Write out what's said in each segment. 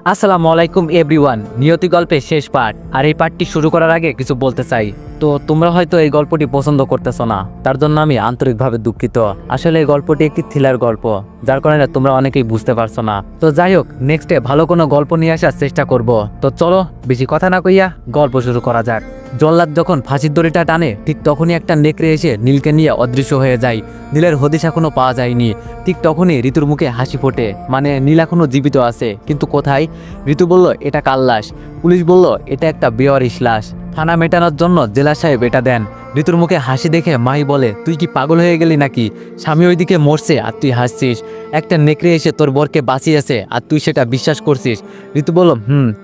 আসসালামু আলাইকুম এভরিওয়ান। নিয়তি গল্পের শেষ পার্ট, আর এই পার্টটি শুরু করার আগে কিছু বলতে চাই। তো তোমরা হয়তো এই গল্পটি পছন্দ করতেছো না, তার জন্য আমি আন্তরিকভাবে দুঃখিত। আসলে এই গল্পটি একটি থ্রিলার গল্প, যার কারণে তোমরা অনেকেই বুঝতে পারছো না। তো যাই হোক, নেক্সটে ভালো কোনো গল্প নিয়ে আসার চেষ্টা করব। তো চলো বেশি কথা না কইয়া গল্প শুরু করা যাক। জল্লাদ যখন ফাঁসির দড়িটা টানে, ঠিক তখনই একটা নেকড়ে এসে নীলকে নিয়ে অদৃশ্য হয়ে যায়। নীলের হদিশ এখনো পাওয়া যায়নি। ঠিক তখনই ঋতুর মুখে হাসি ফোটে, মানে নীল এখনো জীবিত আছে, কিন্তু কোথায়? ঋতু বলল এটা কাল লাশ। পুলিশ বলল এটা একটা বেওয়ারিশ লাশ। থানা মেটানোর জন্য জেলা সাহেব এটা দেন। ঋতুর মুখে হাসি দেখে মাই বলে, তুই কি পাগল হয়ে গেলি নাকি? স্বামী ওইদিকে মরছে আর তুই হাসছিস। একটা নেকড়ে এসে তোর বরকে বাঁচিয়েছে আর তুই সেটা বিশ্বাস করছিস। ঋতু বলল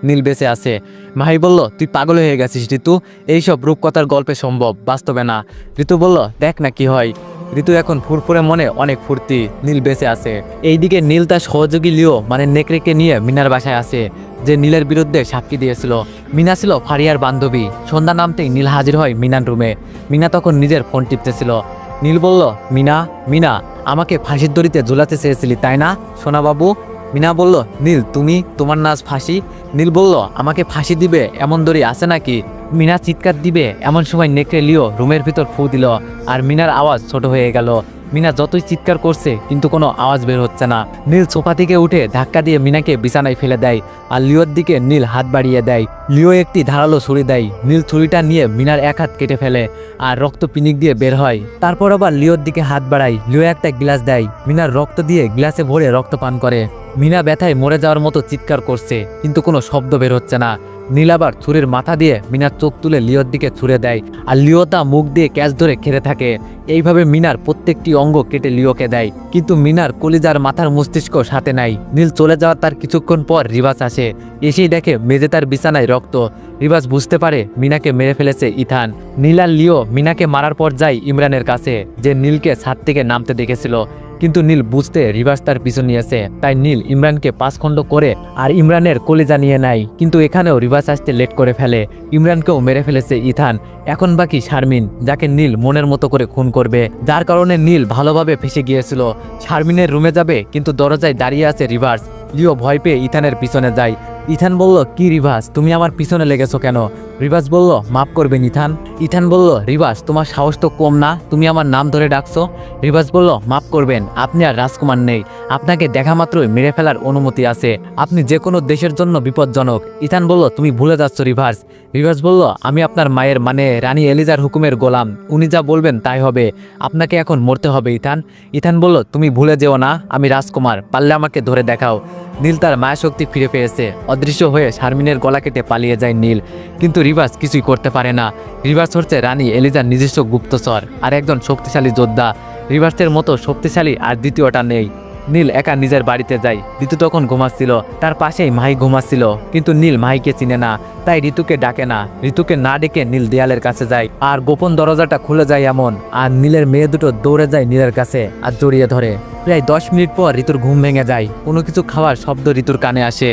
নীল বেঁচে আছে। মাহি বলল তুই পাগল হয়ে গেছিস ঋতু, এইসব রূপকথার গল্পে সম্ভব, বাস্তবে না। ঋতু বলল দেখ না কি হয়। ঋতু এখন ফুরফুরে মনে অনেক ফুর্তি, নীল বেঁচে আছে। এইদিকে নীল তার সহযোগী লিও মানে নেকড়েকে নিয়ে মিনার বাসায় আসে, যে নীলের বিরুদ্ধে সাক্ষী দিয়েছিল। মিনা ছিল ফারিয়ার বান্ধবী। সন্ধ্যা নামতেই নীল হাজির হয় মিনার রুমে। মিনা তখন নিজের ফোন টিপতেছিল। নীল বলল, মিনা মিনা আমাকে ফাঁসির দড়িতে ঝুলাতে চেয়েছিলি তাই না সোনা বাবু? মিনা বলল, নীল তুমি, তোমার নাচ ফাঁসি? নীল বলল, আমাকে ফাঁসি দিবে এমন দড়ি আছে নাকি? মিনা চিৎকার দিবে এমন সময় নেকড়ে লিও রুমের ভিতর ফু দিল, আর মিনার আওয়াজ ছোট হয়ে গেল। মিনা যতই চিৎকার করছে কিন্তু কোনো আওয়াজ বের হচ্ছে না। নীল সোফা থেকে উঠে ধাক্কা দিয়ে মিনাকে বিছানায় ফেলে দেয়, আর লিওর দিকে নীল হাত বাড়িয়ে দেয়। লিও একটি ধারালো ছুরি দেয়। নীল ছুরিটা নিয়ে মিনার এক হাত কেটে ফেলে, আর রক্ত পিনিক দিয়ে বের হয়। তারপর আবার লিওর দিকে হাত বাড়ায়। লিও একটা গ্লাস দেয়, মিনার রক্ত দিয়ে গ্লাসে ভরে রক্ত পান করে। মিনা ব্যথায় মরে যাওয়ার মতো চিৎকার করছে, কিন্তু কোনো শব্দ বের হচ্ছে না। নীল আবার ছুরির মাথা দিয়ে মিনার চোখ তুলে লিওর দিকে ছুঁড়ে দেয়, আর লিও তা মুখ দিয়ে ক্যাচ ধরে খেতে থাকে। এইভাবে মিনার প্রত্যেকটি অঙ্গ কেটে লিওকে দেয়, কিন্তু মিনার কলিজার মাথার মস্তিষ্ক সাথে নাই। নীল চলে যাওয়ার তার কিছুক্ষণ পর রিবাস আসে। এসেই দেখে মেঝে তার বিছানায় রক্ত। রিবাস বুঝতে পারে মিনাকে মেরে ফেলেছে ইথান। নীল আর লিও মিনাকে মারার পর যায় ইমরানের কাছে, যে নীলকে ছাদ থেকে নামতে দেখেছিল। কিন্তু নীল বুঝতে রিভার্স তার পিছু নিয়েছে, তাই নীল ইমরানকে 5 খণ্ড করে আর ইমরানের কলিজা নিয়ে নেয়। কিন্তু এখানেও রিভার্স আসতে লেট করে ফেলে। ইমরানকেও মেরে ফেলেছে ইথান। এখন বাকি শারমিন, যাকে নীল মনের মতো করে খুন করবে, যার কারণে নীল ভালোভাবে ফেসে গিয়েছিল। শারমিনের রুমে যাবে, কিন্তু দরজায় দাঁড়িয়ে আছে রিভার্স। লিও ভয় পেয়ে ইথানের পিছনে যায়। ইথান বলল, কি রিভার্স, তুমি আমার পিছনে লেগেছো কেন? রিভার্স বলল, মাফ করবেন ইথান। ইথান বলল, রিভার্স তোমার সাহস তো কম না, তুমি আমার নাম ধরে ডাকছো? রিভার্স বলল, মাফ করবেন, আপনি আর রাজকুমার নেই, আপনাকে দেখা মাত্রই মেরে ফেলার অনুমতি আছে, আপনি যে কোনো দেশের জন্য বিপজ্জনক। ইথান বলল, তুমি ভুলে যাচ্ছ রিভার্স। রিভার্স বলল, আমি আপনার মায়ের মানে রানী এলিজার হুকুমের গোলাম, উনি যা বলবেন তাই হবে, আপনাকে এখন মরতে হবে ইথান। ইথান বলল, তুমি ভুলে যেও না আমি রাজকুমার, পারলে আমাকে ধরে দেখাও। নীল তার মায়া শক্তি ফিরে পেয়েছে। অদৃশ্য হয়ে শারমিনের গলা কেটে পালিয়ে যায় নীল, কিন্তু রিভার্স কিছুই করতে পারে না। রিভার্স হচ্ছে রানী এলিজার নিজস্ব গুপ্তচর আর একজন শক্তিশালী যোদ্ধা। রিভার্সের মতো শক্তিশালী আর দ্বিতীয়টা নেই। নীল একা নিজের বাড়িতে যায়। ঋতু তখন ঘুমাচ্ছিল, তার পাশেই মাহি ঘুমাচ্ছিল, কিন্তু নীল মাহিকে চিনে না, তাই ঋতুকে ডাকে না। ঋতুকে না ডেকে নীল দেয়ালের কাছে যায়, আর গোপন দরজাটা খুলে যায় এমন, আর নীলের মেয়ে দুটো দৌড়ে যায় নীলের কাছে আর জড়িয়ে ধরে। প্রায় 10 মিনিট পর ঋতুর ঘুম ভেঙে যায়। কোনো কিছু খাওয়ার শব্দ ঋতুর কানে আসে।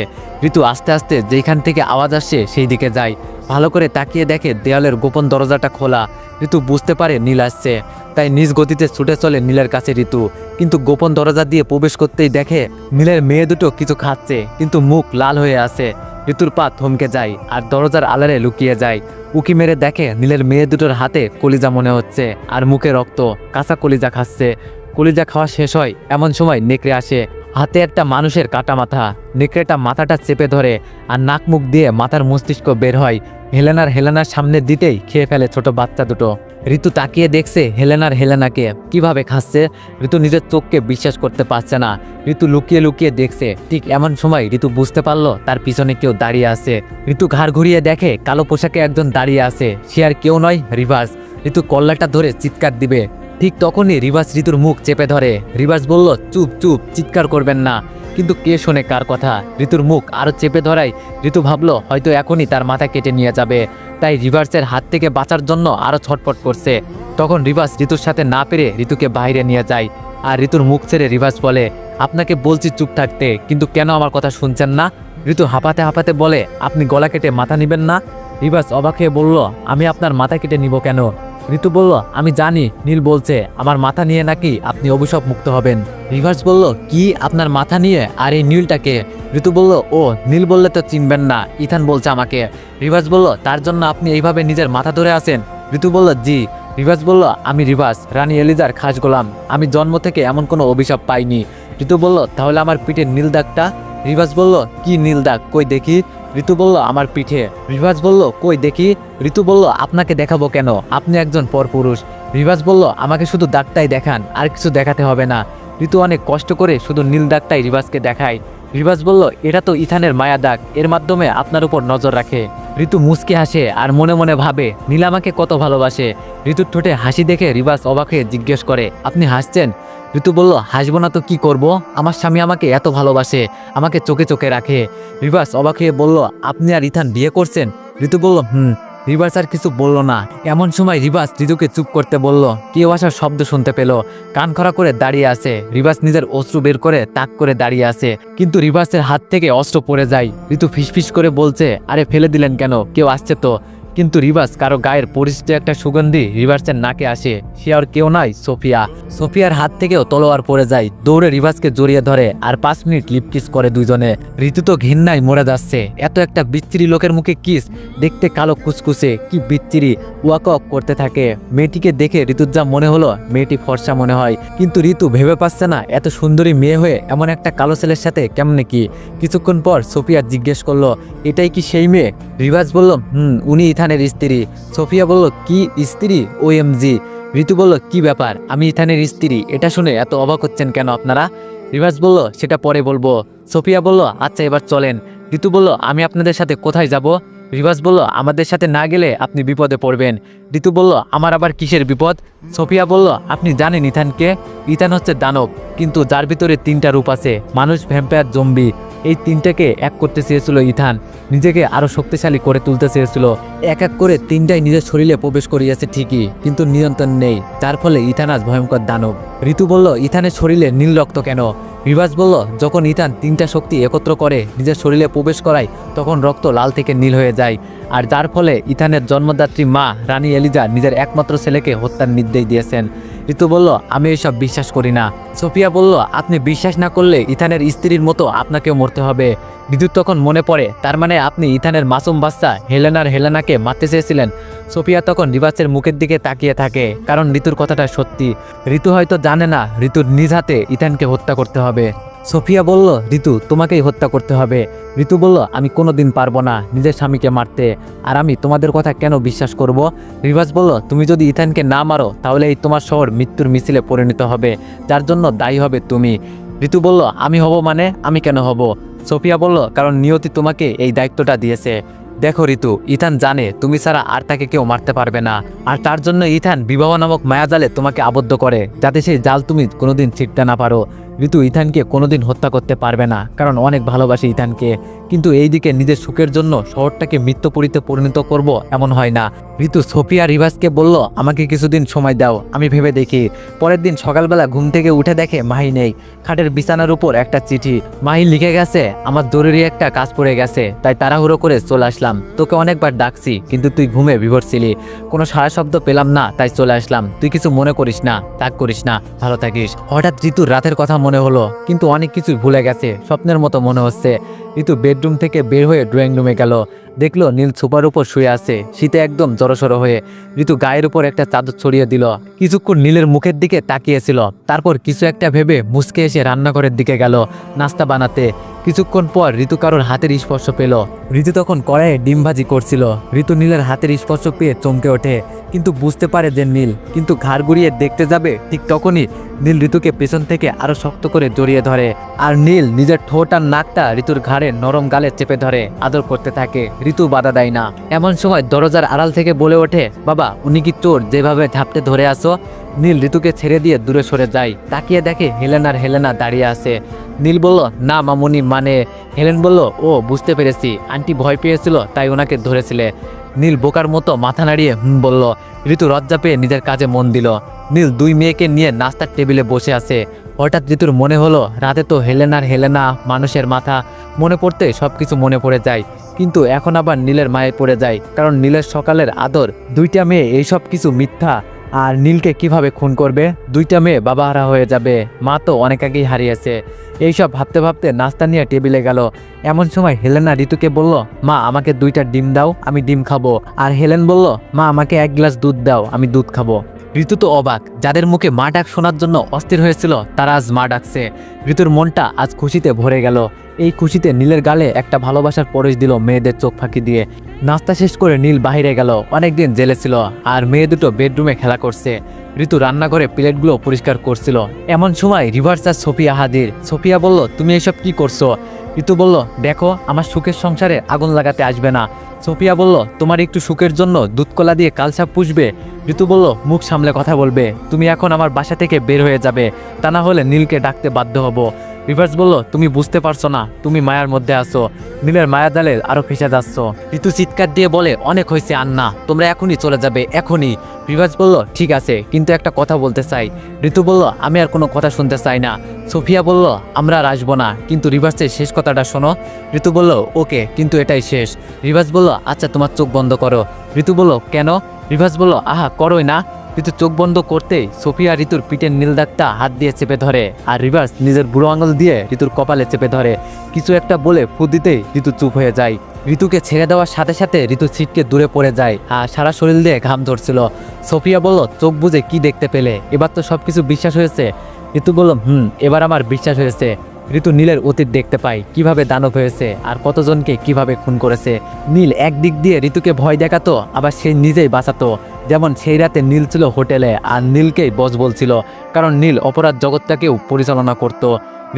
ঋতু আস্তে আস্তে যেখান থেকে আওয়াজ আসছে সেই দিকে যায়। ভালো করে তাকিয়ে দেখে দেয়ালের গোপন দরজাটা খোলা। ঋতু বুঝতে পারে নীল আসছে, তাই নিজ গতিতে ছুটে চলে নীলের কাছে ঋতু। কিন্তু গোপন দরজা দিয়ে প্রবেশ করতেই দেখে নীলের মেয়ে দুটো কিছু খাচ্ছে, কিন্তু মুখ লাল হয়ে আছে। ঋতুর পা থমকে যায় আর দরজার আড়ালে লুকিয়ে যায়। উকি মেরে দেখে নীলের মেয়ে দুটোর হাতে কলিজা মনে হচ্ছে, আর মুখে রক্ত, কাঁচা কলিজা খাচ্ছে। কলিজা খাওয়া শেষ হয় এমন সময় নেকড়ে আসে, হাতে একটা মানুষের কাটা মাথা। নেকড়েটা মাথাটা চেপে ধরে, আর নাক মুখ দিয়ে মাথার মস্তিষ্ক বের হয়। হেলেনার সামনে দিতেই খেয়ে ফেলে ছোট বাচ্চা দুটো। ঋতু তাকিয়ে দেখছে হেলেনাকে কিভাবে খাচ্ছে। ঋতু নিজের চোখকে বিশ্বাস করতে পারছে না। ঋতু লুকিয়ে লুকিয়ে দেখছে। ঠিক এমন সময় ঋতু বুঝতে পারলো তার পিছনে কেউ দাঁড়িয়ে আছে। ঋতু ঘাড় ঘুরিয়ে দেখে কালো পোশাকে একজন দাঁড়িয়ে আছে। সে আর কেউ নয়, রিভার্স। ঋতু কল্লাটা ধরে চিৎকার দিবে, ঠিক তখনই রিভার্স ঋতুর মুখ চেপে ধরে। রিভার্স বলল, চুপ চুপ, চিৎকার করবেন না। কিন্তু কে শোনে কার কথা? ঋতুর মুখ আরো চেপে ধরায় ঋতু ভাবলো হয়তো এখনই তার মাথা কেটে নিয়ে যাবে, তাই রিভার্সের হাত থেকে বাঁচার জন্য আরো ছটফট করছে। তখন রিভার্স ঋতুর সাথে না পেরে ঋতুকে বাইরে নিয়ে যায়, আর ঋতুর মুখ ছেড়ে রিভার্স বলে, আপনাকে বলছি চুপ থাকতে, কিন্তু কেন আমার কথা শুনছেন না? ঋতু হাঁপাতে হাঁপাতে বলে, আপনি গলা কেটে মাথা নিবেন না? রিভার্স অবাক হয়ে বলল, আমি আপনার মাথা কেটে নিব কেন? ঋতু বলল, আমি জানি নীল বলছে আমার মাথা নিয়ে নাকি আপনি অভিশাপ মুক্ত হবেন। রিভার্স বলল, কি আপনার মাথা নিয়ে? আর এই নীলটাকে? ঋতু বলল, ও নীল বললে তো চিনবেন না, ইথান বলছে আমাকে। রিভার্স বলল, তার জন্য আপনি এইভাবে নিজের মাথা ধরে আছেন? ঋতু বলল, জি। রিভার্স বলল, আমি রিভার্স, রানী এলিজার খাস গোলাম, আমি জন্ম থেকে এমন কোনো অভিশাপ পাইনি। ঋতু বলল, তাহলে আমার পিঠের নীল দাগটা? রিভার্স বলল, কি নীল দাগ, কই দেখি। ঋতু বলল, আমার পিঠে। রিভার্স বলল, কই দেখি। ঋতু বলল, আপনাকে দেখাবো কেন, আপনি একজন পরপুরুষ। রিভার্স বলল, আমাকে শুধু দাগটাই দেখান, আর কিছু দেখাতে হবে না। ঋতু অনেক কষ্ট করে শুধু নীল দাগটাই রিভার্সকে দেখায়। রিভার্স বলল, এটা তো ইথানের মায়া দাগ, এর মাধ্যমে আপনার উপর নজর রাখে। ঋতু মুচকে হাসে আর মনে মনে ভাবে, নীল আমাকে কত ভালোবাসে। ঋতুর ঠোঁটে হাসি দেখে রিভার্স অবাক হয়ে জিজ্ঞেস করে, আপনি হাসছেন? ঋতু বলল, হাসবো না তো কি করব, আমার স্বামী আমাকে এত ভালোবাসে, আমাকে চোখে চোখে রাখে। রিভার্স অবাক হয়ে বলল, আপনি আর ইথান বিয়ে করছেন? ঋতু বলল, হুম। রিভার্স আর কিছু বলল না। এমন সময় রিভার্স ঋতুকে চুপ করতে বলল। কেউ আসার শব্দ শুনতে পেল। কান খরা করে দাঁড়িয়ে আছে। রিভার্স নিজের অস্ত্র বের করে তাক করে দাঁড়িয়ে আছে, কিন্তু রিভার্সের হাত থেকে অস্ত্র পড়ে যায়। ঋতু ফিসফিস করে বলছে, আরে ফেলে দিলেন কেন, কেউ আসছে তো। কিন্তু রিভার্স কারো গায়ের পরিচিত একটা সুগন্ধি রিভার্সের নাকে আসে। সে আর কেউ নয়, সোফিয়া। সোফিয়ার হাত থেকেও তলোয়ার পড়ে যায়। দৌড়ে রিভার্সকে জড়িয়ে ধরে আর 5 মিনিট লিপকিস করে দুইজনে। ঋতু তো ঘৃণায় মরে যাচ্ছে। এত একটা বিচ্ছিরি লোকের মুখে কিস, দেখতে কালো কুচকুচে, কি বিচ্ছিরি, ওয়াক ওয়াক করতে থাকে। মেয়েটিকে দেখে ঋতুর যা মনে হলো, মেয়েটি ফর্সা মনে হয়, কিন্তু ঋতু ভেবে পাচ্ছে না এত সুন্দরী মেয়ে হয়ে এমন একটা কালো ছেলের সাথে কেমনে কি। কিছুক্ষণ পর সোফিয়া জিজ্ঞেস করলো, এটাই কি সেই মেয়ে? রিভার্স বলল, উনি ইথানের স্ত্রী। সোফিয়া বলল, কি স্ত্রী? OMG। ঋতু বলল, কি ব্যাপার, আমি ইথানের স্ত্রী, এটা শুনে এত অবাক হচ্ছেন কেন আপনারা? রিভার্স বলল, সেটা পরে বলবো। সোফিয়া বলল, আচ্ছা এবার চলেন। ঋতু বলল, আমি আপনাদের সাথে কোথায় যাব? রিভার্স বলল, আমাদের সাথে না গেলে আপনি বিপদে পড়বেন। ঋতু বলল, আমার আবার কিসের বিপদ? সোফিয়া বলল, আপনি জানেন ইথানকে? ইথান হচ্ছে দানব, কিন্তু যার ভিতরে 3টা রূপ আছে, মানুষ, ভ্যাম্পায়ার, জম্বি। এই 3টাকে এক করতে চেয়েছিল ইথান, নিজেকে আরো শক্তিশালী করে তুলতে চেয়েছিল। এক এক করে 3টাই নিজের শরীরে প্রবেশ করিয়েছে ঠিকই, কিন্তু নিয়ন্ত্রণ নেই, যার ফলে ইথান আজ ভয়ঙ্কর দানব। ঋতু বলল, ইথানের শরীরে নীল রক্ত কেন? রিভার্স বলল, যখন ইথান 3টা শক্তি একত্র করে নিজের শরীরে প্রবেশ করায়, তখন রক্ত লাল থেকে নীল হয়ে যায়, আর যার ফলে ইথানের জন্মদাত্রী মা রানী এলিজা নিজের একমাত্র ছেলেকে হত্যার নির্দেশ দিয়েছেন। ঋতু বলল, আমি এসব বিশ্বাস করি না। সোফিয়া বলল, আপনি বিশ্বাস না করলে ইথানের স্ত্রীর মতো আপনাকেও মরতে হবে। ঋতুর তখন মনে পড়ে, তার মানে আপনি ইথানের মাসুম বাচ্চা হেলেনাকে মারতে চেয়েছিলেন। সোফিয়া তখন রিভার্সের মুখের দিকে তাকিয়ে থাকে, কারণ ঋতুর কথাটা সত্যি। ঋতু হয়তো জানে না ঋতুর নিজ হাতে ইথানকে হত্যা করতে হবে। সোফিয়া বলল, ঋতু তোমাকেই হত্যা করতে হবে। ঋতু বলল, আমি কোনোদিন পারবো না নিজের স্বামীকে মারতে, আর আমি তোমাদের কথা কেন বিশ্বাস করব? রিভার্স বলল, তুমি যদি ইথানকে না মারো, তাহলে এই তোমার শহর মৃত্যুর মিছিলে পরিণত হবে, যার জন্য দায়ী হবে তুমি। ঋতু বলল, আমি হব মানে? আমি কেন হব? সোফিয়া বলল, কারণ নিয়তি তোমাকে এই দায়িত্বটা দিয়েছে। দেখো ঋতু, ইথান জানে তুমি ছাড়া আর তাকে কেউ মারতে পারবে না, আর তার জন্য ইথান বিবাহ নামক মায়াজালে তোমাকে আবদ্ধ করে, যাতে সেই জাল তুমি কোনোদিন ছিটতে না পারো। ঋতু ইথানকে কোনোদিন হত্যা করতে পারবে না, কারণ অনেক ভালোবাসে ইথানকে, কিন্তু এইদিকে নিজের সুখের জন্য শহরটাকে মৃত্যুপুরীতে পরিণত করব এমন হয় না। ঋতু সোফিয়া রিভার্সকে বলল, আমাকে কিছুদিন সময় দাও, আমি ভেবে দেখি। পরের দিন সকালবেলা ঘুম থেকে উঠে দেখে মাহি নেই। খাটের বিছানার উপর একটা চিঠি। মাহি লিখে গেছে, আমার জরুরি একটা কাজ পড়ে গেছে, তাই তাড়াহুড়ো করে চলে আসলাম। তোকে অনেকবার ডাকছি, কিন্তু তুই ঘুমে বিভোর ছিলি, কোনো সারা শব্দ পেলাম না, তাই চলে আসলাম। তুই কিছু মনে করিস না, তাক করিস না, ভালো থাকিস। হঠাৎ ঋতুর রাতের কথা মনে হলো, কিন্তু অনেক কিছু ভুলে গেছে, স্বপ্নের মতো মনে হচ্ছে। ঋতু বেডরুম থেকে বের হয়ে ড্রয়িং রুমে গেল। দেখলো নীল সোফার উপর শুয়ে আছে, শীতে একদম জড়সড় হয়ে। ঋতু গায়ের উপর একটা চাদর ছড়িয়ে দিল। কিছুক্ষণ নীলের মুখের দিকে তাকিয়েছিল, তারপর কিছু একটা ভেবে মুচকে এসে রান্নাঘরের দিকে গেল নাস্তা বানাতে। কিছুক্ষণ পর ঋতু কারোর হাতের স্পর্শ পেল। ঋতু তখন কড়াইয়ে ডিম ভাজি করছিল। ঋতু নীলের হাতের স্পর্শ পেয়ে চমকে ওঠে, কিন্তু বুঝতে পারে যে নীল, কিন্তু ঘাড় ঘুরিয়ে দেখতে যাবে, ঠিক তখনই নীল ঋতুকে পেছন থেকে আরো শক্ত করে জড়িয়ে ধরে, আর নীল নিজের ঠোঁট আর নাকটা ঋতুর ঘাড়ে নরম গালে চেপে ধরে আদর করতে থাকে। ঋতু বাধা দেয় না। এমন সময় দরজার আড়াল থেকে বলে ওঠে, বাবা, উনি কি চোর, যেভাবে ঝাপটে ধরে আসো? নীল ঋতুকে ছেড়ে দিয়ে দূরে সরে যায়। তাকিয়ে দেখে হেলেনা দাঁড়িয়ে আছে। নীল বলল, না মামুনি, মানে। হেলেন বলল, ও বুঝতে পেরেছি, আন্টি ভয় পেয়েছিল তাই ওনাকে ধরেছিলে। নীল বোকার মতো মাথা নাড়িয়ে বলল। ঋতু লজ্জা পেয়ে নিজের কাজে মন দিল। নীল 2 মেয়েকে নিয়ে নাস্তার টেবিলে বসে আছে। হঠাৎ ঋতুর মনে হলো, রাতে তো হেলেনা মানুষের মাথা, মনে পড়তে সবকিছু মনে পড়ে যায়, কিন্তু এখন আবার নীলের মায়ে পড়ে যায়, কারণ নীলের সকালের আদর, 2টা মেয়ে, এইসব কিছু মিথ্যা। আর নীলকে কিভাবে খুন করবে। দুইটা মেয়ে বাবাহারা হয়ে যাবে, মা তো অনেক আগেই হারিয়েছে। এইসব ভাবতে ভাবতে নাস্তা নিয়ে টেবিলে গেল। এমন সময় হেলেনা ঋতুকে বলল, মা আমাকে 2টা ডিম দাও, আমি ডিম খাবো। আর হেলেন বলল, মা আমাকে 1 গ্লাস দুধ দাও, আমি দুধ খাবো। ঋতু তো অবাক, যাদের মুখে মা ডাক শোনার জন্য অস্থির হয়েছিল তারা আজ মা ডাকছে। ঋতুর মনটা আজ খুশিতে ভরে গেল। এই খুশিতে নীলের গালে একটা ভালোবাসার পরশ দিল মেয়েদের চোখ ফাঁকি দিয়ে। নাস্তা শেষ করে নীল বাহিরে গেল, অনেকদিন জেলে ছিল আর মেয়ে দুটো বেডরুমে খেলা করছে। ঋতু রান্নাঘরে প্লেটগুলো পরিষ্কার করছিল। এমন সময় রিভার্স আর সোফিয়া হাজির। সোফিয়া বলল, তুমি এসব কি করছো? ঋতু বলল, দেখো আমার সুখের সংসারে আগুন লাগাতে আসবে না। সোফিয়া বলল, তোমার একটু সুখের জন্য দুধকলা দিয়ে কালসাপ পুষবে? ঋতু বলল, মুখ সামলে কথা বলবে, তুমি এখন আমার বাসা থেকে বের হয়ে যাবে, তা না হলে নীলকে ডাকতে বাধ্য হব। রিভার্স বলল, তুমি বুঝতে পারছো না, তুমি মায়ার মধ্যে আছো, নীলের মায়া জালে আরো ফেসে যাচ্ছ। ঋতু চিৎকার দিয়ে বলে, অনেক হয়েছে আন্না, তোমরা এখনই চলে যাবে, এখনই। রিভার্স বলল, ঠিক আছে, কিন্তু একটা কথা বলতে চাই। ঋতু বলল, আমি আর কোনো কথা শুনতে চাই না। সোফিয়া বলল, আমরা আর আসবো না, কিন্তু রিভার্সের শেষ কথাটা শোনো। ঋতু বলল, ওকে, কিন্তু এটাই শেষ। রিভার্স বলল, আচ্ছা তোমার চোখ বন্ধ করো। ঋতু বলল, কেন? রিভার্স বলল, আহা করোই না। ঋতু চোখ বন্ধ করতেই সোফিয়া ঋতুর পিঠের নীল দাগটা হাত দিয়ে চেপে ধরে, আর রিভার্স নিজের বুড়ো আঙুল দিয়ে ঋতুর কপালে চেপে ধরে। কিছু একটা বলে ফু দিতেই ঋতু চুপ হয়ে যায়। ঋতুকে ছেড়ে দেওয়ার সাথে সাথে ঋতু ছিটকে দূরে পড়ে যায় আর সারা শরীর দিয়ে ঘাম ধরছিল। সোফিয়া বলল, চোখ বুঝে কি দেখতে পেলে? এবার তো সবকিছু বিশ্বাস হয়েছে। ঋতু বলল, এবার আমার বিশ্বাস হয়েছে। ঋতু নীলের অতীত দেখতে পায়, কিভাবে দানব হয়েছে আর কতজনকে কিভাবে খুন করেছে। নীল একদিক দিয়ে ঋতুকে ভয় দেখাতো, আবার সে নিজেই বাঁচাতো। যেমন সেই রাতে নীল ছিল হোটেলে আর নীলকেই বস বলছিল, কারণ নীল অপরাধ জগৎটাকেও পরিচালনা করত।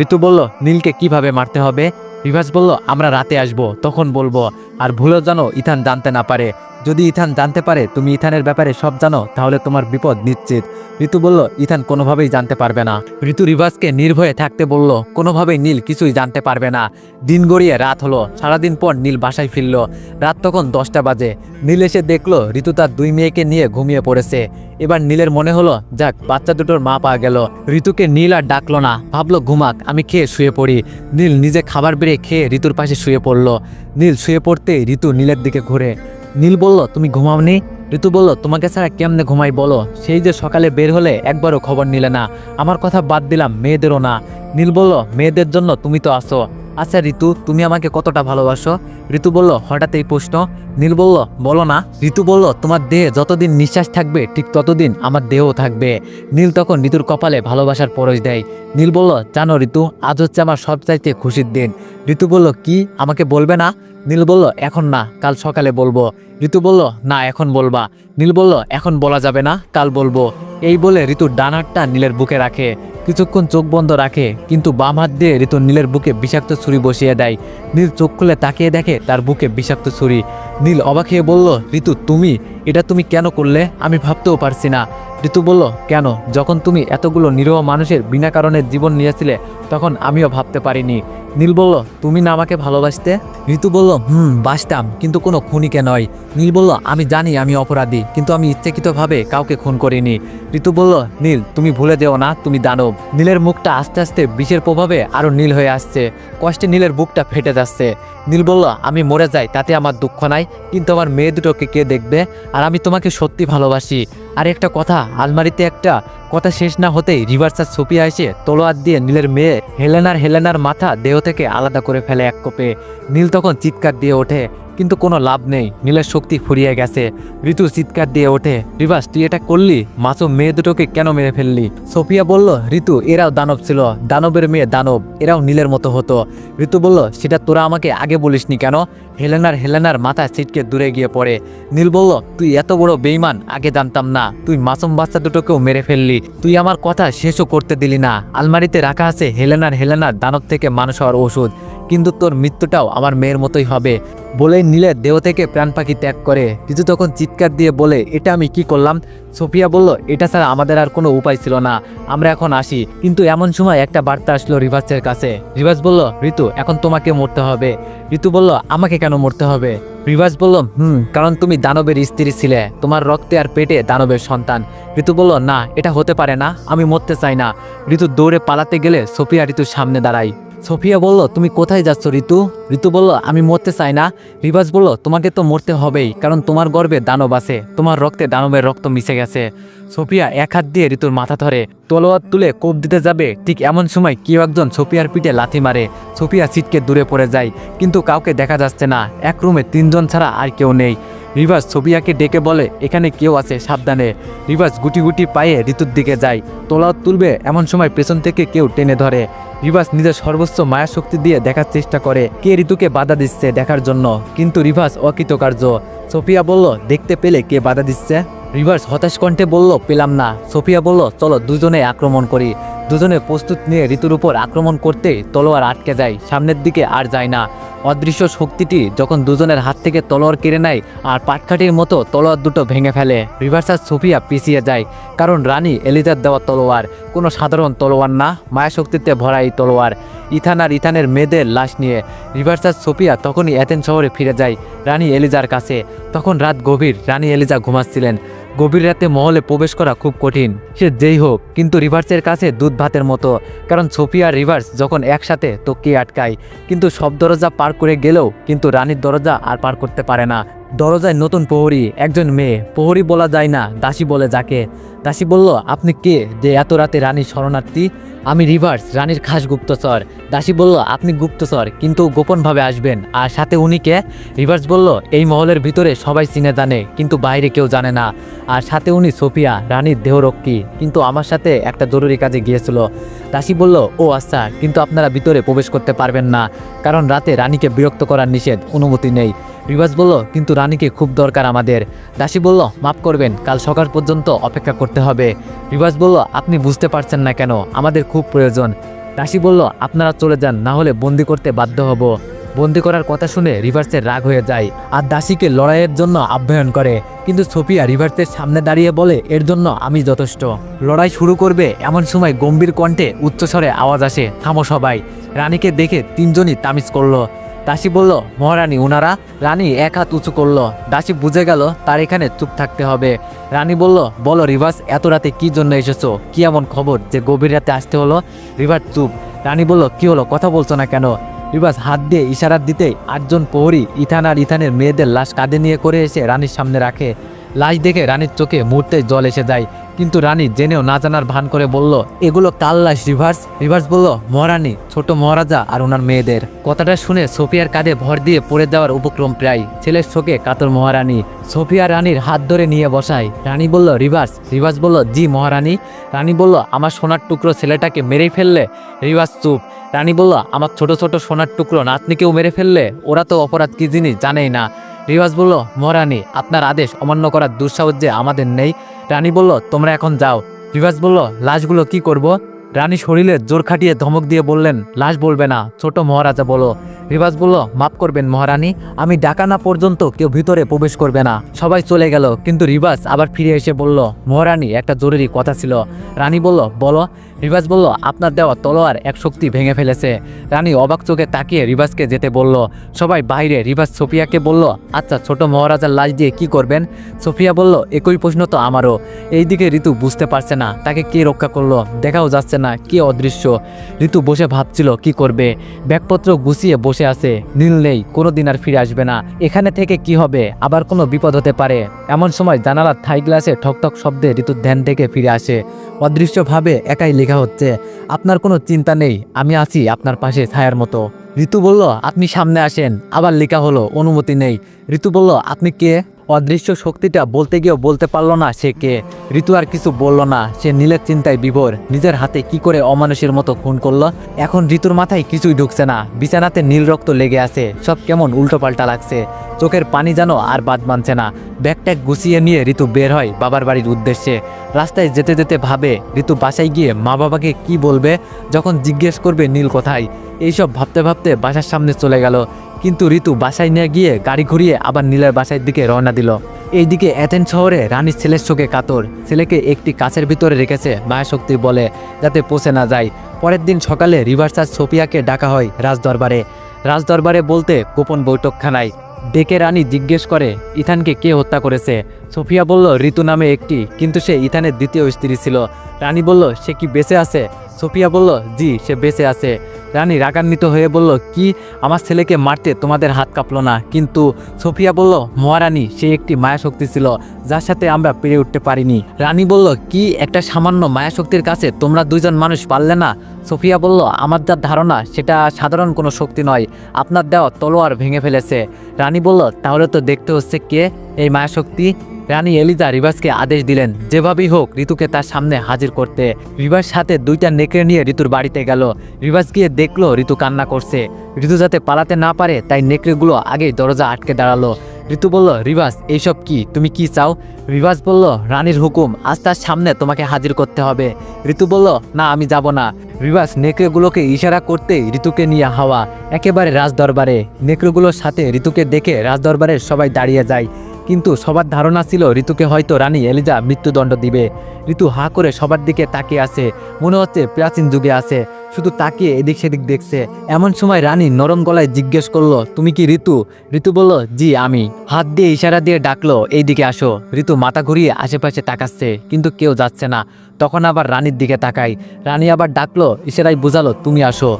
ঋতু বলল, নীলকে কিভাবে মারতে হবে? রিভার্স বলল, আমরা রাতে আসবো, তখন বলবো। আর ভুলেও যেন ইথান জানতে না পারে। যদি ইথান জানতে পারে তুমি ইথানের ব্যাপারে সব জানো, তাহলে তোমার বিপদ নিশ্চিত। ঋতু বলল, ইথান কোনোভাবেই জানতে পারবে না। ঋতু রিভার্সকে নির্ভয়ে থাকতে বলল, কোনোভাবেই নীল কিছুই জানতে পারবে না। দিন গড়িয়ে রাত হলো। সারাদিন পর নীল বাসায় ফিরল। রাত তখন 10টা বাজে। নীল এসে দেখলো ঋতু তার 2 মেয়েকে নিয়ে ঘুমিয়ে পড়েছে। এবার নীলের মনে হলো, যাক, বাচ্চা দুটোর মা পাওয়া গেল। ঋতুকে নীল আর ডাকলো না, ভাবলো ঘুমাক, আমি খেয়ে শুয়ে পড়ি। নীল নিজে খাবার বেড়ে খেয়ে ঋতুর পাশে শুয়ে পড়লো। নীল শুয়ে পড়তে ঋতু নীলের দিকে ঘুরে। নীল বলল, তুমি ঘুমাওনি? ঋতু বলল, তোমাকে ছাড়া কেমনে ঘুমাই বলো? সেই যে সকালে বের হলে একবারও খবর নিলে না। আমার কথা বাদ দিলাম, মেয়েদেরও না। নীল বলল, মেয়েদের জন্য তুমি তো আসো। আচ্ছা ঋতু, তুমি আমাকে কতটা ভালোবাসো? ঋতু বলল, হঠাৎ এই প্রশ্ন? নীল বলল, বলো না। ঋতু বলল, তোমার দেহে যতদিন নিঃশ্বাস থাকবে ঠিক ততদিন আমার দেহও থাকবে। নীল তখন ঋতুর কপালে ভালোবাসার পরশ দেয়। নীল বলল, জানো ঋতু, আজ হচ্ছে আমার সবচাইতে খুশির দিন। ঋতু বলল, কি, আমাকে বলবে না? নীল বলল, এখন না, কাল সকালে বলবো। ঋতু বলল, না, এখন বলবা। নীল বলল, এখন বলা যাবে না, কাল বলবো। এই বলে ঋতুর ডান হাতটা নীলের বুকে রাখে। কিছুক্ষণ চোখ বন্ধ রাখে, কিন্তু বাম হাত দিয়ে ঋতু নীলের বুকে বিষাক্ত ছুরি বসিয়ে দেয়। নীল চোখ খুলে তাকিয়ে দেখে তার বুকে বিষাক্ত ছুরি। নীল অবাক হয়ে বলল, ঋতু, এটা তুমি কেন করলে? আমি ভাবতেও পারছি না। ঋতু বলল, কেন? যখন তুমি এতগুলো নিরীহ মানুষের বিনা কারণে জীবন নিয়েছিলে তখন আমিও ভাবতে পারিনি। নীল বলল, তুমি না আমাকে ভালোবাসতে? ঋতু বলল, বাসতাম, কিন্তু কোনো খুনিকে নয়। নীল বলল, আমি জানি আমি অপরাধী, কিন্তু আমি ইচ্ছাকৃতভাবে কাউকে খুন করিনি। ঋতু বলল, নীল, তুমি ভুলে যেও না তুমি দানব। নীলের মুখটা আস্তে আস্তে বিষের প্রভাবে আরো নীল হয়ে আসছে। কষ্টে নীলের বুকটা ফেটে যাচ্ছে। নীল বলল, আমি মরে যাই তাতে আমার দুঃখ নাই, কিন্তু আমার মেয়ে দুটোকে কে দেখবে? আর আমি তোমাকে সত্যি ভালোবাসি। আর একটা কথা, আলমারিতে একটা কথা শেষ না হতেই রিভার্স আর সোফিয়া এসে তলোয়ার দিয়ে নীলের মেয়ে হেলেনার মাথা দেহ থেকে আলাদা করে ফেলে এক কোপে। নীল তখন চিৎকার দিয়ে ওঠে, কিন্তু কোনো লাভ নেই, নীলের শক্তি ফুরিয়ে গেছে। ঋতু চিৎকার দিয়ে ওঠে, রিভার্স, তুই এটা করলি? মাসুম মেয়ে দুটোকে কেন মেরে ফেললি? সোফিয়া বলল, ঋতু, এরাও দানব ছিল, দানবের মেয়ে দানব, এরাও নীলের মতো হতো। ঋতু বলল, সেটা তোরা আমাকে আগে বলিসনি কেন? হেলেনার মাথা ছিটকে দূরে গিয়ে পড়ে। নীল বলল, তুই এত বড় বেঈমান, আগে জানতাম না। তুই মাসুম বাচ্চা দুটোকেও মেরে ফেললি। তুই আমার কথা শেষও করতে দিলি না। আলমারিতে রাখা আছে হেলেনার দানব থেকে মানুষ হওয়ার ওষুধ, কিন্তু তোর মৃত্যুটাও আমার মেয়ের মতোই হবে। বলেই নীলের দেহ থেকে প্রাণ পাখি ত্যাগ করে। ঋতু তখন চিৎকার দিয়ে বলে, এটা আমি কি করলাম? সোফিয়া বলল, এটা ছাড়া আমাদের আর কোনো উপায় ছিল না, আমরা এখন আসি। কিন্তু এমন সময় একটা বার্তা আসলো রিভার্সের কাছে। রিভার্স বলল, ঋতু, এখন তোমাকে মরতে হবে। ঋতু বলল, আমাকে কেন মরতে হবে? রিভার্স বলল, কারণ তুমি দানবের স্ত্রী ছিলে, তোমার রক্তে আর পেটে দানবের সন্তান। ঋতু বলল, না, এটা হতে পারে না, আমি মরতে চাই না। ঋতু দৌড়ে পালাতে গেলে সোফিয়া ঋতুর সামনে দাঁড়ায়। সোফিয়া বলল, তুমি কোথায় যাচ্ছ ঋতু? ঋতু বলল, আমি মরতে চাই না। রিভাস বলল, তোমাকে তো মরতে হবেই, কারণ তোমার গর্ভে দানব আছে, তোমার রক্তে দানবের রক্ত মিশে গেছে। সোফিয়া এক হাত দিয়ে ঋতুর মাথা ধরে তলোয়ার তুলে কোপ দিতে যাবে, ঠিক এমন সময় কেউ একজন সোফিয়ার পিঠে লাথি মারে। সোফিয়া ছিটকে দূরে পড়ে যায়, কিন্তু কাউকে দেখা যাচ্ছে না। এক রুমে তিনজন ছাড়া আর কেউ নেই। রিভাস সোফিয়াকে ডেকে বলে, এখানে কেউ আছে, সাবধানে। রিভাস গুটি গুটি পায়ে ঋতুর দিকে যায়, তলোয়ার তুলবে এমন সময় পেছন থেকে কেউ টেনে ধরে। রিভাস নিজের সর্বোচ্চ মায়া শক্তি দিয়ে দেখার চেষ্টা করে কে ঋতুকে বাধা দিচ্ছে দেখার জন্য, কিন্তু রিভাস অকৃতকার্য। সোফিয়া বলল, দেখতে পেলে কে বাধা দিচ্ছে? রিভাস হতাশ কণ্ঠে বলল, পেলাম না। সোফিয়া বলল, চলো দুজনে আক্রমণ করি। দুজনে প্রস্তুত নিয়ে ঋতুর উপর আক্রমণ করতে তলোয়ার আটকে যায়, সামনের দিকে আর যায় না। অদৃশ্য শক্তিটি যখন দুজনের হাত থেকে তলোয়ার কেড়ে নেয় আর পাটকাঠির মতো তলোয়ার দুটো ভেঙে ফেলে, রিভাস আর সোফিয়া পিছিয়ে যায়, কারণ রানী এলিজার দেওয়া তলোয়ার কোনো সাধারণ তলোয়ার না, মায়াশক্তিতে ভরা এই তলোয়ার। ইথান আর ইথানের মেয়েদের লাশ নিয়ে রিভাস আর সোফিয়া তখনই অ্যাথেন্স শহরে ফিরে যায় রানী এলিজার কাছে। তখন রাত গভীর, রানী এলিজা ঘুমাচ্ছিলেন। গভীর রাতে মহলে প্রবেশ করা খুব কঠিন, সে যেই হোক, কিন্তু রিভার্সের কাছে দুধ ভাতের মতো, কারণ সোফিয়া আর রিভার্স যখন একসাথে তো কে আটকায়। কিন্তু সব দরজা পার করে গেলেও কিন্তু রানীর দরজা আর পার করতে পারে না। দরজায় নতুন প্রহরী, একজন মেয়ে, প্রহরী বলা যায় না, দাসী বলে যাকে। দাসী বলল, আপনি কে যে এত রাতে রানীর শরণার্থী? আমি রিভার্স, রানীর খাস গুপ্তচর। দাসী বলল, আপনি গুপ্তচর, কিন্তু গোপনভাবে আসবেন, আর সাথে উনি কে? রিভার্স বলল, এই মহলের ভিতরে সবাই চিনে জানে, কিন্তু বাইরে কেউ জানে না। আর সাথে উনি সোফিয়া, রানীর দেহরক্ষী, কিন্তু আমার সাথে একটা জরুরি কাজে গিয়েছিল। দাসী বলল, ও আচ্ছা, কিন্তু আপনারা ভিতরে প্রবেশ করতে পারবেন না, কারণ রাতে রানীকে বিরক্ত করার নিষেধ, অনুমতি নেই। রিভার্স বলল, কিন্তু রানীকে খুব দরকার আমাদের। দাসী বলল, মাফ করবেন, কাল সকাল পর্যন্ত অপেক্ষা করতে হবে। রিভার্স বলল, আপনি বুঝতে পারছেন না কেন, আমাদের খুব প্রয়োজন। দাসী বলল, আপনারা চলে যান, না হলে বন্দি করতে বাধ্য হব। বন্দি করার কথা শুনে রিভার্সের রাগ হয়ে যায় আর দাসীকে লড়াইয়ের জন্য আহ্বান করে, কিন্তু সোফিয়া রিভার্সের সামনে দাঁড়িয়ে বলে, এর জন্য আমি যথেষ্ট। লড়াই শুরু করবে এমন সময় গম্ভীর কণ্ঠে উচ্চস্বরে আওয়াজ আসে, থামো সবাই। রানীকে দেখে তিনজনই তামিজ করলো। দাসী বলল, মহারানী উনারা? রানী এক হাত উঁচু করলো। দাসী বুঝে গেল তার এখানে চুপ থাকতে হবে। রানী বলল, বলো রিভার্স, এত রাতে কি জন্য এসেছো? কি এমন খবর যে গভীর রাতে আসতে হলো? রিভার্স চুপ। রানী বলল, কি হলো, কথা বলছো না কেন? রিভার্স হাত দিয়ে ইশারা দিতেই 8জন প্রহরী ইথান আর ইথানের মেয়েদের লাশ কাঁধে নিয়ে করে এসে রানীর সামনে রাখে। লাশ দেখে রানীর চোখে মুহূর্তে জল এসে যায়, কিন্তু রানী জেনেও না জানার ভান করে বলল, এগুলো কাল লাশ রিভার্স। রিভার্স বলল, মহারানী, ছোট মহারাজা আর ওনার মেয়েদের। কথাটা শুনে সোফিয়ার কাঁধে ভর দিয়ে পড়ে যাওয়ার উপক্রম প্রায়। ছেলের শোকে কাতর মহারানী সোফিয়া রানীর হাত ধরে নিয়ে বসায়। রানী বলল, রিভার্স। রিভার্স বলল, জি মহারানী। রানী বলল, আমার সোনার টুকরো ছেলেটাকে মেরেই ফেললে? রিভার্স চুপ। রানী বলল, আমার ছোট ছোট সোনার টুকরো নাতনিকেও মেরে ফেললে? ওরা তো অপরাধ কি জিনিস জানেই না। রিভার্স বলল, মহারানী, আপনার আদেশ অমান্য করার দুঃসাহস যে আমাদের নেই। রানী বলল, তোমরা এখন যাও। রিভার্স বলল, লাশগুলো কি করব? রানী শরীরে জোর খাটিয়ে ধমক দিয়ে বললেন, লাশ বলবে না, ছোট মহারাজা বলো। রিভার্স বলল, মাফ করবেন মহারানী, আমি ডাকা না পর্যন্ত কেউ ভিতরে প্রবেশ করবে না। সবাই চলে গেল, কিন্তু রিভার্স আবার ফিরে এসে বলল, মহারানী, একটা জরুরি কথা ছিল। রানী বলল, বলো। রিভার্স বলল, আপনার দেওয়া তলোয়ার এক শক্তি ভেঙে ফেলেছে। রানী অবাক চোখে তাকিয়ে রিভার্সকে যেতে বলল। সবাই বাইরে। রিভার্স সোফিয়াকে বলল, আচ্ছা, ছোট মহারাজার লাশ দিয়ে কি করবেন? সোফিয়া বলল, একই প্রশ্ন তো আমারও। এইদিকে ঋতু বুঝতে পারছে না তাকে কে রক্ষা করলো, দেখাও যাচ্ছে না কে অদৃশ্য। ঋতু বসে ভাবছিল কি করবে। ব্যাগপত্র গুছিয়ে বসে আছে, নীল নেই, কোনোদিন আর ফিরে আসবে না। এখানে থেকে কি হবে, আবার কোনো বিপদ হতে পারে। এমন সময় জানালার থাই গ্লাসে ঠকঠক শব্দে ঋতুর ধ্যান থেকে ফিরে আসে। অদৃশ্যভাবে একাই লেখা হচ্ছে, আপনার কোনো চিন্তা নেই, আমি আছি আপনার পাশে ছায়ার মতো। ঋতু বলল, আপনি সামনে আসেন। আবার লেখা হলো, অনুমতি নেই। ঋতু বলল, আপনি কে? অদৃশ্য শক্তিটা বলতে গিয়েও বলতে পারল না সে কে। ঋতু আর কিছু বলল না, সে নীলের চিন্তায় বিভোর। নিজের হাতে কি করে অমানুষের মতো খুন করলো। এখন ঋতুর মাথায় কিছুই ঢুকছে না। বিছানাতে নীল রক্ত লেগে আছে, সব কেমন উল্টোপাল্টা লাগছে। চোখের পানি যেন আর বাদ মানছে না। ব্যাগট্যাগ গুছিয়ে নিয়ে ঋতু বের হয় বাবার বাড়ির উদ্দেশ্যে। রাস্তায় যেতে যেতে ভাবে, ঋতু বাসায় গিয়ে মা বাবাকে কি বলবে যখন জিজ্ঞেস করবে নীল কোথায়। এইসব ভাবতে ভাবতে বাসার সামনে চলে গেল, কিন্তু ঋতু বাসায় নিয়ে গিয়ে গাড়ি ঘুরিয়ে আবার নীলের বাসার দিকে রওনা দিল। এইদিকে অ্যাথেন্স শহরে রানীর ছেলের শোকে কাতর। ছেলেকে একটি কাচের ভিতরে রেখেছে মায়াশক্তি বলে, যাতে পচে না যায়। পরের দিন সকালে রিভার্স আর সোফিয়াকে ডাকা হয় রাজদরবারে। রাজদরবারে বলতে গোপন বৈঠকখানায় ডেকে রানী জিজ্ঞেস করে, ইথানকে কে হত্যা করেছে? সোফিয়া বলল, ঋতু নামে একটি, কিন্তু সে ইথানের দ্বিতীয় স্ত্রী ছিল। রানী বলল, সে কি বেঁচে আছে? সোফিয়া বলল, জি সে বেঁচে আছে। রানী রাগান্বিত হয়ে বলল, কি আমার ছেলেকে মারতে তোমাদের হাত কাঁপলো না? কিন্তু সোফিয়া বলল, মহারানী সে একটি মায়াশক্তি ছিল যার সাথে আমরা পেরে উঠতে পারিনি। রানী বলল, কি একটা সামান্য মায়াশক্তির কাছে তোমরা দুইজন মানুষ পারলে না? সোফিয়া বলল, আমার যা ধারণা সেটা সাধারণ কোনো শক্তি নয়, আপনার দেওয়া তলোয়ার ভেঙে ফেলেছে। রানী বলল, তাহলে তো দেখতে হচ্ছে কে এই মায়াশক্তি। রানী এলিজা রিভাসকে আদেশ দিলেন যেভাবেই হোক ঋতুকে তার সামনে হাজির করতে। রিভাস সাথে দুইটা নেকড়ে নিয়ে ঋতুর বাড়িতে গেল। রিভাস গিয়ে দেখলো ঋতু কান্না করছে। ঋতু যাতে পালাতে না পারে তাই নেকড়েগুলো আগেই দরজা আটকে দাঁড়ালো। ঋতু বলল, রিভাস এইসব কি, তুমি কি চাও? রিভাস বলল, রানীর হুকুম, আজ তার সামনে তোমাকে হাজির করতে হবে। ঋতু বলল, না আমি যাব না। রিভাস নেকড়েগুলোকে ইশারা করতেই ঋতুকে নিয়ে হাওয়া একেবারে রাজদরবারে। নেকড়েগুলোর সাথে ঋতুকে দেখে রাজদরবারের সবাই দাঁড়িয়ে যায়, কিন্তু সবার ধারণা ছিল ঋতুকে হয়তো রানী এলিজা মৃত্যুদণ্ড দিবে। ঋতু হা করে সবার দিকে তাকিয়ে আছে, মনে হচ্ছে প্রাচীন যুগে আছে, শুধু তাকিয়ে এদিক সেদিক দেখছে। এমন সময় রানী নরম গলায় জিজ্ঞেস করলো, তুমি কি ঋতু? ঋতু বলল, জি আমি। হাত দিয়ে ইশারা দিয়ে ডাকলো, এইদিকে আসো। ঋতু মাথা ঘুরিয়ে আশেপাশে তাকাচ্ছে, কিন্তু কেউ যাচ্ছে না। তখন আবার রানীর দিকে তাকাই। রানী আবার ডাকলো, ইশারায় বুঝালো, তুমি আসো।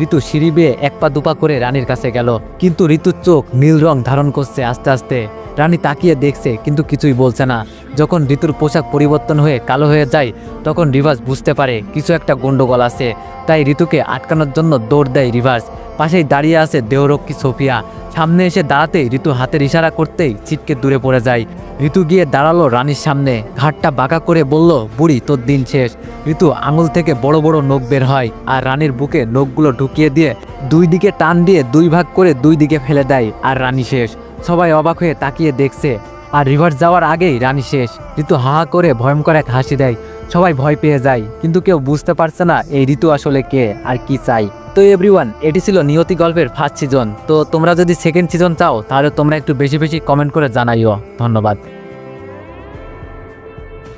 ঋতু সিঁড়ি বেয়ে এক পা দুপা করে রানীর কাছে গেল, কিন্তু ঋতুর চোখ নীল রং ধারণ করছে আস্তে আস্তে। রানী তাকিয়ে দেখছে কিন্তু কিছুই বলছে না। যখন ঋতুর পোশাক পরিবর্তন হয়ে কালো হয়ে যায় তখন রিভাস বুঝতে পারে কিছু একটা গন্ডগোল আছে, তাই ঋতুকে আটকানোর জন্য দৌড় দেয় রিভাস। পাশেই দাঁড়িয়ে আছে দেহরক্ষী সোফিয়া। সামনে এসে দাঁড়াতেই ঋতু হাতের ইশারা করতেই ছিটকে দূরে পড়ে যায়। ঋতু গিয়ে দাঁড়ালো রানীর সামনে, ঘাটটা বাঁকা করে বলল, বুড়ি তোর দিন শেষ। ঋতু আঙুল থেকে বড় বড় নখ বের হয় আর রানীর বুকে নখগুলো ঢুকিয়ে দিয়ে দুই দিকে টান দিয়ে দুই ভাগ করে দুই দিকে ফেলে দেয়, আর রানী শেষ। সবাই অবাক হয়ে তাকিয়ে দেখছে, আর রিভার্স যাওয়ার আগেই রানী শেষ। ঋতু হা করে ভয়ঙ্কর এক হাসি দেয়। সবাই ভয় পেয়ে যায়, কিন্তু কেউ বুঝতে পারছে না এই ঋতু আসলে কে আর কি চাই। তো এভরিওয়ান, এটি ছিল নিয়তি গল্পের ফার্স্ট সিজন। তো তোমরা যদি সেকেন্ড সিজন চাও তাহলে তোমরা একটু বেশি বেশি কমেন্ট করে জানাইও। ধন্যবাদ।